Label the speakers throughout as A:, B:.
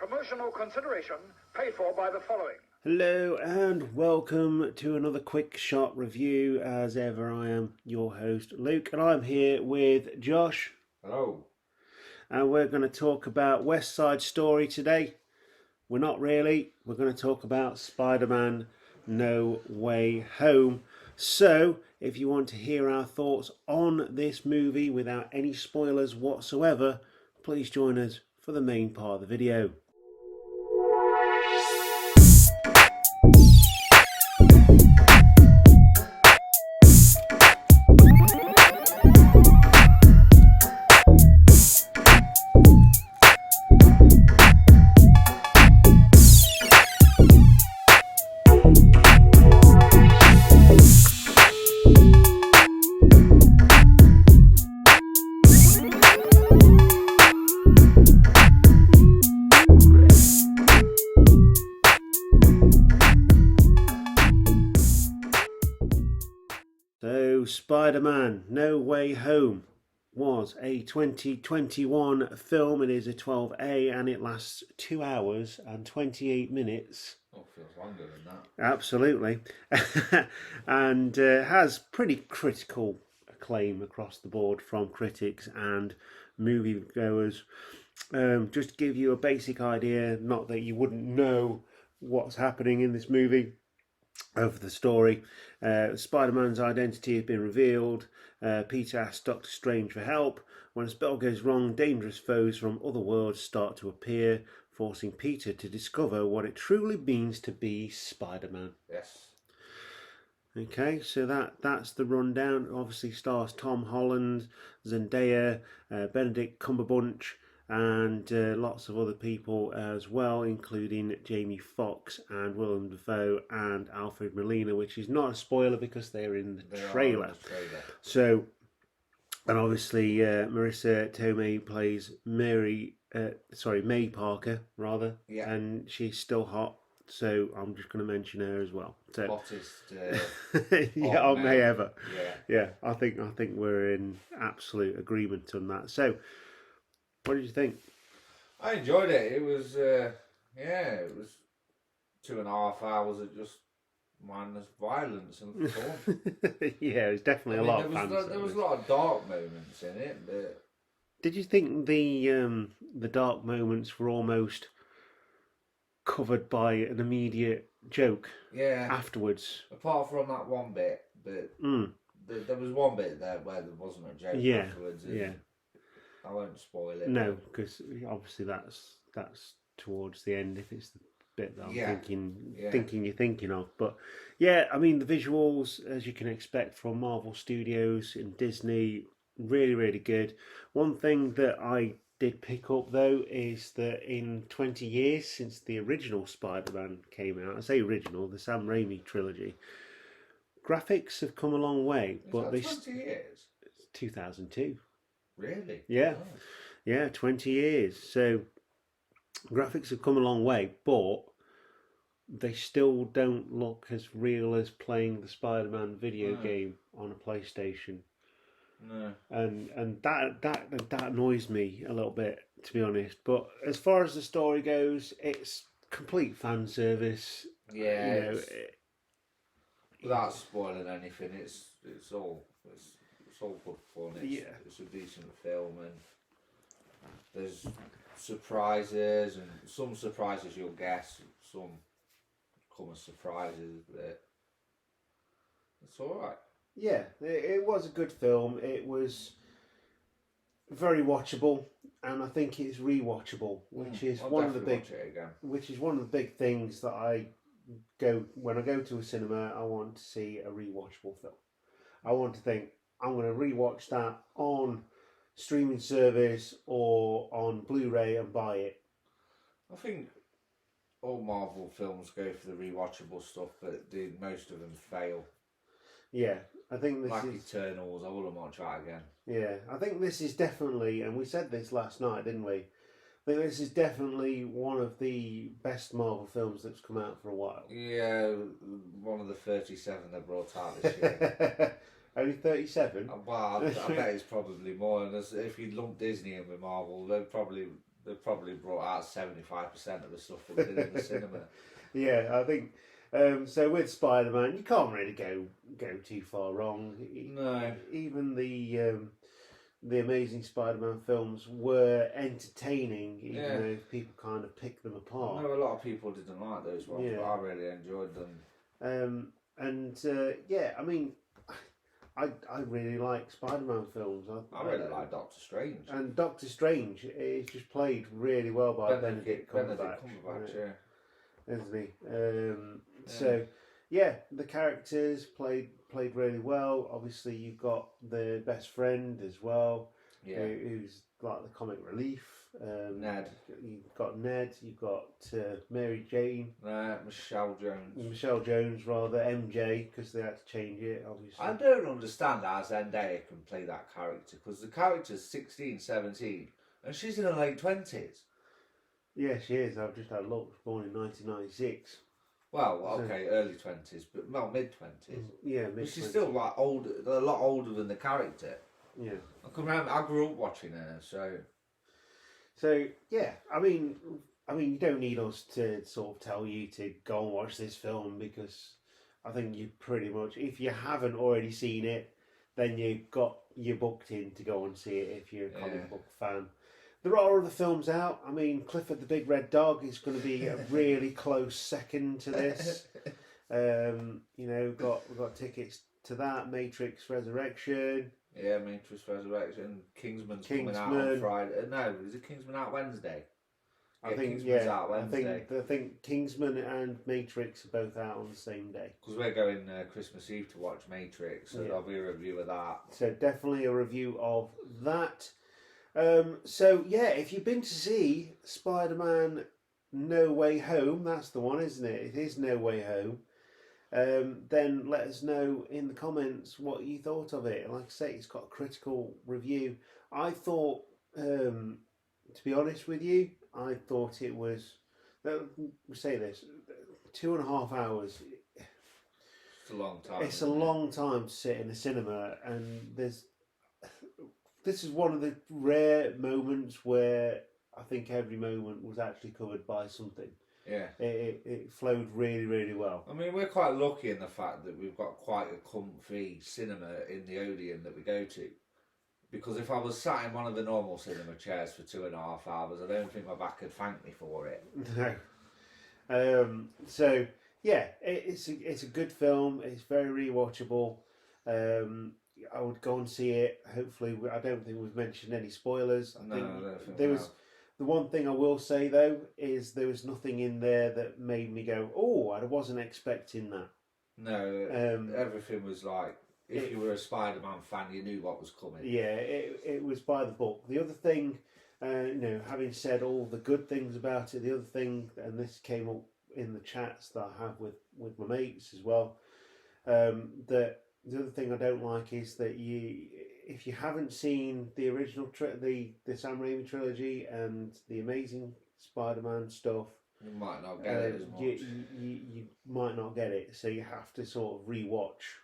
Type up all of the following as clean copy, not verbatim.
A: Promotional consideration paid for by the following.
B: Hello and welcome to another quick shot review. As ever, I am your host Luke, and I'm here with Josh.
C: Hello.
B: And we're going to talk about West Side Story today. We're not really. We're going to talk about Spider-Man No Way Home. So, if you want to hear our thoughts on this movie without any spoilers whatsoever, please join us for the main part of the video. So, Spider-Man No Way Home was a 2021 film. It is a 12A and it lasts 2 hours and 28 minutes.
C: Oh, feels longer than that.
B: Absolutely. And has pretty critical acclaim across the board from critics and moviegoers. Just to give you a basic idea, not that you wouldn't know what's happening in this movie, of the story. Spider-Man's identity has been revealed. Peter asks Doctor Strange for help. When a spell goes wrong, dangerous foes from other worlds start to appear, forcing Peter to discover what it truly means to be Spider-Man.
C: Yes.
B: Okay, so that's the rundown. Obviously stars Tom Holland, Zendaya, Benedict Cumberbatch, and lots of other people as well, including Jamie Foxx and Willem Dafoe and Alfred Molina, which is not a spoiler because they're in the trailer. So, and obviously Marissa Tomei plays May Parker rather,
C: yeah,
B: and she's still hot. So I'm just going to mention her as well. So,
C: hottest,
B: yeah,
C: hot
B: May ever.
C: Yeah,
B: I think we're in absolute agreement on that. So, what did you think?
C: I enjoyed it. It was, it was 2.5 hours of just mindless violence and fun.
B: Yeah, it was definitely a lot of fun.
C: There was a lot of dark moments in it, but
B: did you think the dark moments were almost covered by an immediate joke?
C: Yeah.
B: Afterwards,
C: apart from that one bit, but there was one bit there where there wasn't a joke afterwards.
B: Yeah.
C: I won't spoil it.
B: No, because obviously that's towards the end. If it's the bit that I'm thinking you're thinking of, but yeah, I mean the visuals, as you can expect from Marvel Studios and Disney, really really good. One thing that I did pick up though is that in 20 years since the original Spider-Man came out, I say original, the Sam Raimi trilogy, graphics have come a long way.
C: But 20 years.
B: 2002.
C: Really?
B: Yeah. Oh. Yeah, 20 years. So graphics have come a long way, but they still don't look as real as playing the Spider-Man video game on a PlayStation.
C: No.
B: And that annoys me a little bit, to be honest. But as far as the story goes, it's complete fan service.
C: Yeah. Without spoiling anything, it's all good fun. It's a decent film, and there's surprises, and some surprises you'll guess, some come as surprises, but it's alright.
B: Yeah, it was a good film. It was very watchable, and I think it's rewatchable, which is one of the big things that I go when I go to a cinema. I want to see a rewatchable film. I want to think, I'm going to rewatch that on streaming service or on Blu-ray and buy it.
C: I think all Marvel films go for the rewatchable stuff, but most of them fail.
B: Yeah, I think this
C: like
B: is...
C: Eternals, I wouldn't watch that again.
B: Yeah, I think this is definitely, and we said this last night, didn't we? I think this is definitely one of the best Marvel films that's come out for a while.
C: Yeah, one of the 37 they brought out this year.
B: Only 37?
C: Well, I bet it's probably more. And if you lump Disney in with Marvel, they're They probably brought out 75% of the stuff that they did in the cinema.
B: Yeah, I think so. With Spider-Man, you can't really go too far wrong.
C: No.
B: Even the Amazing Spider-Man films were entertaining, even
C: Yeah.
B: though people kind of pick them
C: I
B: apart.
C: know a lot of people didn't like those ones,
B: Yeah.
C: but I really enjoyed them.
B: Yeah, I mean, I really like Spider-Man films.
C: I really like Doctor Strange.
B: And Doctor Strange is just played really well by Benedict Cumberbatch,
C: Yeah.
B: isn't he? So yeah, the characters played really well. Obviously, you've got the best friend as well,
C: Yeah.
B: who's like the comic relief.
C: Ned.
B: You've got Ned. You've got Mary Jane.
C: Michelle Jones.
B: Michelle Jones, rather MJ, because they had to change it. Obviously,
C: I don't understand how Zendaya can play that character, because the character's 16, 17, and she's in her late 20s.
B: yeah, she is. I've just had a look. Born in 1996.
C: Well, okay, early 20s, but well, mid 20s.
B: Yeah,
C: But
B: mid.
C: she's still like older, a lot older than the character.
B: Yeah.
C: I can remember, I grew up watching her, so
B: So yeah, I mean, you don't need us to sort of tell you to go and watch this film, because I think you pretty much, if you haven't already seen it, then you're booked in to go and see it if you're a comic book fan. There are other films out. I mean, Clifford the Big Red Dog is going to be a really close second to this. We've got tickets to that. Matrix Resurrection.
C: yeah, Matrix Resurrection, Kingsman's coming out on Friday. No, is it Kingsman out Wednesday?
B: I think
C: Kingsman's out Wednesday.
B: I think Kingsman and Matrix are both out on the same day.
C: Because we're going Christmas Eve to watch Matrix, so there'll be a review of that.
B: So definitely a review of that. If you've been to see Spider-Man No Way Home, that's the one, isn't it? It is No Way Home. Then let us know in the comments what you thought of it. Like I say, it's got a critical review. I thought, to be honest with you, I thought it was, say this, 2.5 hours.
C: It's a long time.
B: It's a long time to sit in a cinema, and this is one of the rare moments where I think every moment was actually covered by something.
C: Yeah.
B: It flowed really, really well.
C: I mean, we're quite lucky in the fact that we've got quite a comfy cinema in the Odeon that we go to. Because if I was sat in one of the normal cinema chairs for 2.5 hours, I don't think my back could thank me for it.
B: No. It's a good film. It's very rewatchable. I would go and see it. Hopefully, I don't think we've mentioned any spoilers. I don't think there was. The one thing I will say though is there was nothing in there that made me go, "Oh, I wasn't expecting that."
C: No, everything was like, if you were a Spider-Man fan, you knew what was coming.
B: Yeah, it was by the book. The other thing, having said all the good things about it, the other thing, and this came up in the chats that I have with my mates as well, that the other thing I don't like is that if you haven't seen the original the Sam Raimi trilogy and the Amazing Spider-Man stuff,
C: you might not get it as much.
B: You might not get it, so you have to sort of rewatch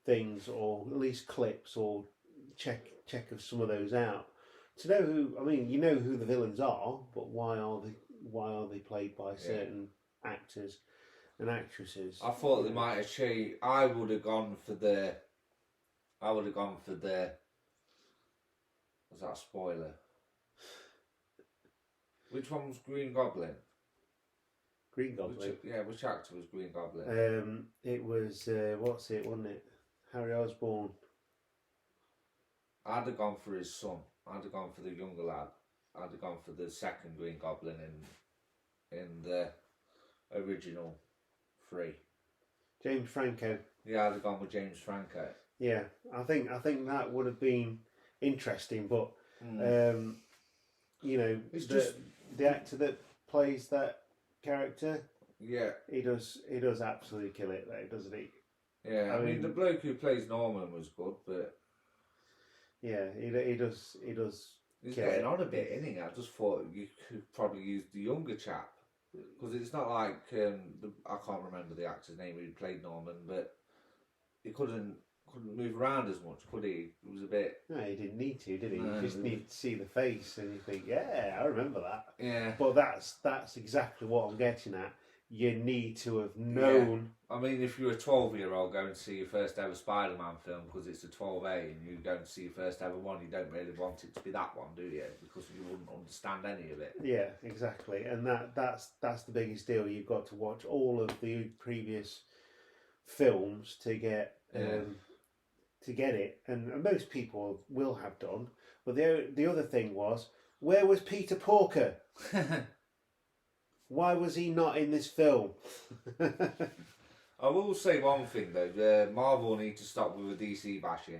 B: things, or at least clips, or check of some of those out to know who. I mean, you know who the villains are, but why are they played by certain actors and actresses?
C: I thought they might have changed. I would have gone for the. Was that a spoiler? Which one was Green Goblin?
B: Green Goblin.
C: Which actor was Green Goblin?
B: It was wasn't it? Harry Osborn.
C: I'd have gone for his son. I'd have gone for the younger lad. I'd have gone for the second Green Goblin in the original 3.
B: James Franco.
C: Yeah, I'd have gone with James Franco.
B: Yeah, I think that would have been interesting, but
C: it's just
B: the actor that plays that character.
C: Yeah,
B: he does absolutely kill it, though, doesn't he?
C: Yeah, I mean the bloke who plays Norman was good, but
B: yeah, he does.
C: He's getting on a bit, isn't he? I just thought you could probably use the younger chap, because it's not like I can't remember the actor's name who played Norman, but he couldn't couldn't move around as much, could he? It was a bit.
B: No, he didn't need to, did he?
C: No.
B: You just need to see the face, and you think, yeah, I remember that.
C: Yeah.
B: But that's exactly what I'm getting at. You need to have known.
C: I mean, if you're a 12-year-old going to see your first ever Spider-Man film because it's a 12A and you're going to see your first ever one, you don't really want it to be that one, do you? Because you wouldn't understand any of it.
B: Yeah, exactly. And that's the biggest deal. You've got to watch all of the previous films to get it, and most people will have done. But the other thing was, where was Peter Porker? Why was he not in this film?
C: I will say one thing though, Marvel need to stop with the DC bashing.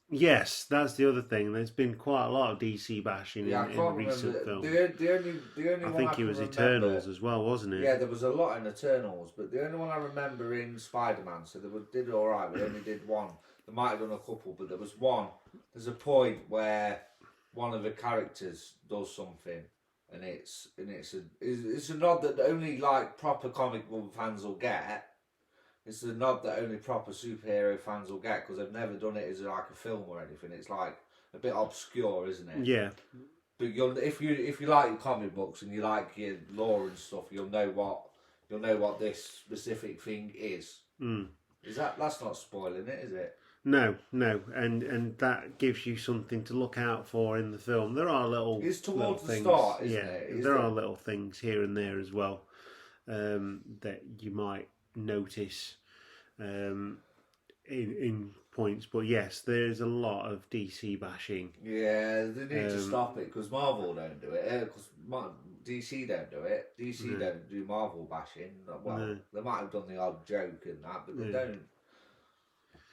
B: Yes, that's the other thing. There's been quite a lot of DC bashing
C: Yeah, I
B: in
C: can't
B: recent
C: remember.
B: films.
C: The only
B: I
C: one
B: think
C: I
B: it
C: can
B: was
C: remember,
B: Eternals as well, wasn't it?
C: Yeah, there was a lot in Eternals, but the only one I remember in Spider-Man, so did all right. We only did one. They might have done a couple, but there was one. There's a point where one of the characters does something, and it's a nod that only like proper comic book fans will get. It's a nod that only proper superhero fans will get because they've never done it as like a film or anything. It's like a bit obscure, isn't it?
B: Yeah.
C: But if you like your comic books and you like your lore and stuff, you'll know what this specific thing is.
B: Mm.
C: That's not spoiling it, is it?
B: No, and that gives you something to look out for in the film. There are
C: It's towards
B: little
C: the
B: things,
C: start, isn't it?
B: There are little things here and there as well that you might notice in points. But yes, there's a lot of DC bashing.
C: Yeah, they need to stop it because Marvel don't do it. Because DC don't do it. DC don't do Marvel bashing. Well, they might have done the odd joke and that, but they don't.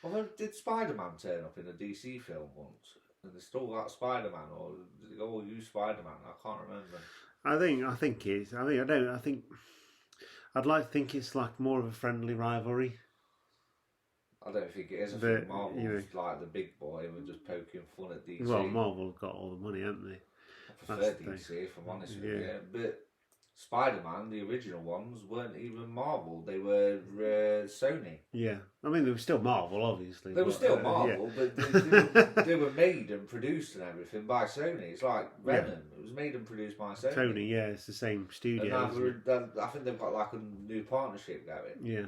C: Although, did Spider-Man turn up in a DC film once? And they still got Spider-Man, or did they all use Spider-Man? I can't remember.
B: I think it's. I'd like to think it's like more of a friendly rivalry.
C: I don't think it is. I think Marvel's like the big boy and we're just poking fun at DC.
B: Well, Marvel have got all the money, haven't they?
C: I prefer DC if I'm honest with you. But Spider-Man, the original ones, weren't even Marvel. They were Sony.
B: Yeah. I mean, they were still Marvel, obviously.
C: They were still Marvel, but they were made and produced and everything by Sony. It's like Venom. Yeah. It was made and produced by Sony.
B: Sony, yeah. It's the same studio.
C: And I think they've got like a new partnership going.
B: Yeah.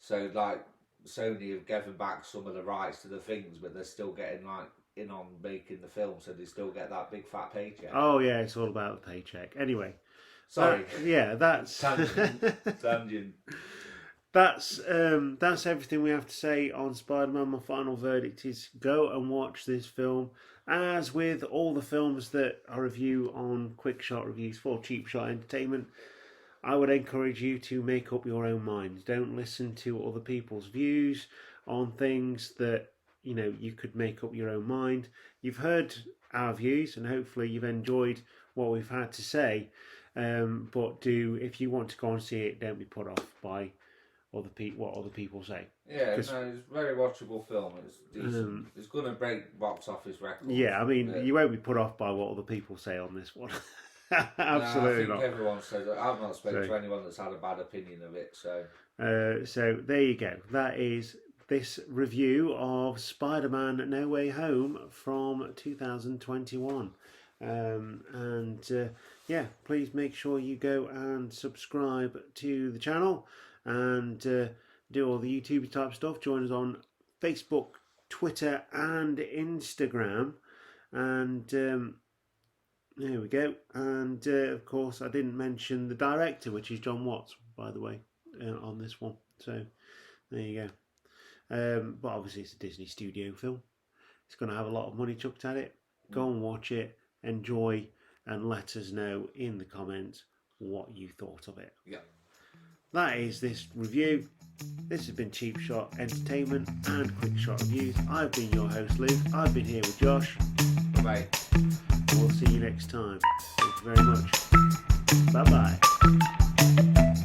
C: So, like, Sony have given back some of the rights to the things, but they're still getting, like, in on making the film, so they still get that big fat paycheck.
B: Oh, yeah. It's all about the paycheck. Anyway.
C: Sorry.
B: That's
C: Tangent.
B: That's everything we have to say on Spider-Man. My final verdict is go and watch this film. As with all the films that I review on Quick Shot Reviews for Cheap Shot Entertainment, I would encourage you to make up your own mind. Don't listen to other people's views on things that you could make up your own mind. You've heard our views, and hopefully you've enjoyed what we've had to say. But if you want to go and see it, don't be put off by what other people say.
C: Yeah, it's a very watchable film. It's decent. It's going to break box office records.
B: Yeah, I mean, you won't be put off by what other people say on this one. Absolutely not.
C: I think everyone says that. I've not spoken to anyone that's had a bad opinion of it.
B: So there you go. That is this review of Spider-Man No Way Home from 2021. Please make sure you go and subscribe to the channel and do all the YouTube type stuff. Join us on Facebook, Twitter and Instagram, and there we go. And of course I didn't mention the director, which is John Watts, by the way, on this one. So there you go. But obviously it's a Disney studio film. It's going to have a lot of money chucked at it. Go and watch it, enjoy, and let us know in the comments what you thought of it.
C: Yeah.
B: That is this review. This has been Cheap Shot Entertainment and Quick Shot Reviews. I've been your host, Luke. I've been here with Josh.
C: Bye.
B: We'll see you next time. Thank you very much. Bye-bye.